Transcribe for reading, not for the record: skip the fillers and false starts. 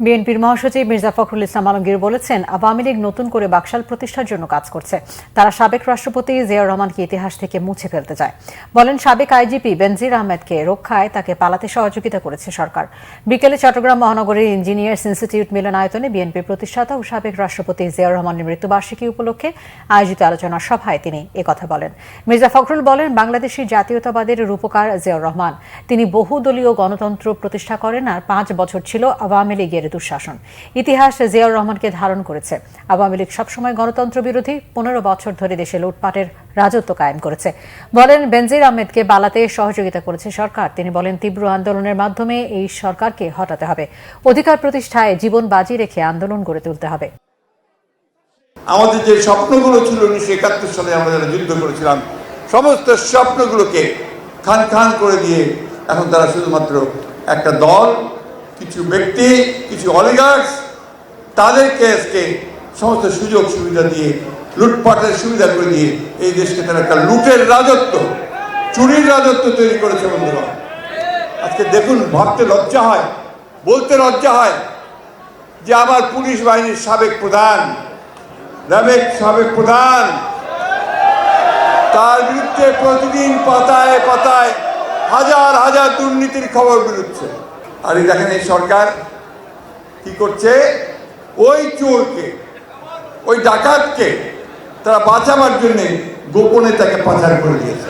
বিএনপির মহাসচিব মির্জা ফখরুল ইসলাম আলমগীর বলেছেন, আওয়ামী লীগ নতুন করে বাকশাল প্রতিষ্ঠার জন্য কাজ করছে। তারা সাবেক রাষ্ট্রপতি জিয়াউর রহমানকে ইতিহাস থেকে মুছে ফেলতে চায়। বলেন, সাবেক আইজিপি বেনজির আহমেদকে রক্ষায় তাকে পালাতে সহযোগিতা করেছে সরকার। বিকেলে চট্টগ্রাম মহানগরীর ইঞ্জিনিয়ার্স ইনস্টিটিউট মিলনায়তনে বিএনপির প্রতিষ্ঠাতা ও সাবেক রাষ্ট্রপতি জিয়াউর রহমানের মৃত্যুবার্ষিকী উপলক্ষে আয়োজিত আলোচনা সভায় তিনি একথা বলেন। মির্জা ফখরুল বলেন, বাংলাদেশি জাতীয়তাবাদের রূপকার জিয়াউর রহমান। তিনি বহুদলীয় গণতন্ত্র প্রতিষ্ঠা করেন আর 5 বছর ছিল আওয়ামী লীগের দুঃশাসন। ইতিহাস জিয়াউর রহমানকে ধারণ করেছে। আওয়ামী লীগ সবসময় গণতন্ত্র বিরোধী, 15 বছর ধরে দেশে লুটপাটের রাজত্ব কায়েম করেছে। বলেন, বেনজির আহমেদকে পালাতে সহযোগিতা করেছে সরকার। তিনি বলেন, তীব্র আন্দোলনের মাধ্যমে এই সরকারকে হটাতে হবে। অধিকার প্রতিষ্ঠায় জীবন বাজি রেখে আন্দোলন গড়ে তুলতে হবে। আমাদের যে স্বপ্নগুলো ছিল 1971 সালে আমরা যারা যুদ্ধ করেছিলাম, সমস্ত স্বপ্নগুলোকে খান খান করে দিয়ে এখন তারা শুধুমাত্র একটা দল, কিছু ব্যক্তি, কিছু অলিগার্স, তাদেরকে আজকে সমস্ত সুযোগ সুবিধা দিয়ে, লুটপাটের সুবিধা করে দিয়ে এই দেশকে তারা একটা লুটের রাজত্ব, চুরির রাজত্ব তৈরি করেছে। বন্ধুগণ, আজকে দেখুন, ভাবতে লজ্জা হয়, বলতে লজ্জা হয় যে আমার পুলিশ বাহিনীর সাবেক প্রধান, সাবেক প্রধান, তার বিরুদ্ধে প্রতিদিন পাতায় পাতায় হাজার হাজার দুর্নীতির খবর বেরোচ্ছে। আর এই দেখেন, এই সরকার কি করছে, ওই চোরকে, ওই ডাকাতকে তারা বাঁচাবার জন্য গোপনে তাকে পাচার করে দিয়েছে।